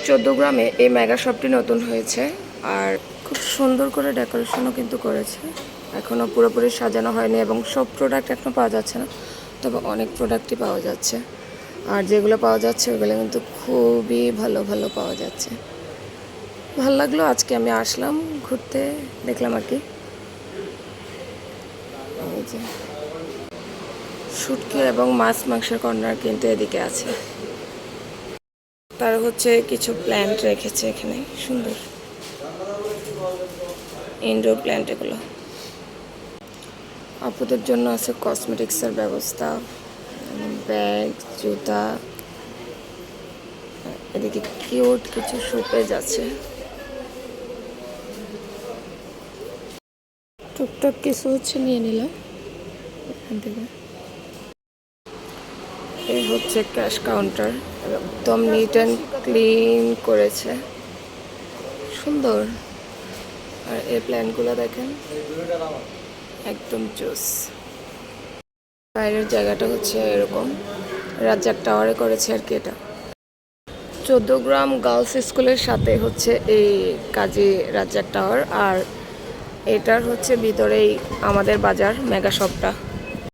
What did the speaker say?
চৌদ্দগ্রামে এই মেগা শপটি নতুন হয়েছে আর খুব সুন্দর করে ডেকোরেশনও কিন্তু করেছে। এখনও পুরোপুরি সাজানো হয়নি এবং সব প্রোডাক্ট এখনও পাওয়া যাচ্ছে না, তবে অনেক প্রোডাক্টই পাওয়া যাচ্ছে। আর যেগুলো পাওয়া যাচ্ছে ওগুলো কিন্তু খুবই ভালো ভালো পাওয়া যাচ্ছে। ভালো লাগলো, আজকে আমি আসলাম ঘুরতে, দেখলাম আর কি। এই যে শুটকি এবং মাছ মাংসের কর্নার কিন্তু এদিকে আছে। তার হচ্ছে কিছু প্ল্যান্ট রেখেছে এখানে, সুন্দর ইনডোর প্ল্যান্ট এগুলো। আপুদের জন্য আছে কসমেটিক্সের ব্যবস্থা, ব্যাগ, জুতা। এদিকে কিউট কিছু শোপেজ আছে, টুকটাক কিছু হচ্ছে নিয়ে নিলাম এখান থেকে। এই হচ্ছে ক্যাশ কাউন্টার, একদম নিট অ্যান্ড ক্লিন করেছে, সুন্দর। আর এই প্ল্যানগুলো দেখেন, একদম জোস। বাইরের জায়গাটা হচ্ছে এরকম, রাজ্জাক টাওয়ারে করেছে আর কি। এটা চৌদ্দগ্রাম গার্লস স্কুলের সাথে হচ্ছে এই কাজী রাজ্জাক টাওয়ার, আর এটার হচ্ছে ভিতরেই আমাদের বাজার মেগা শপটা।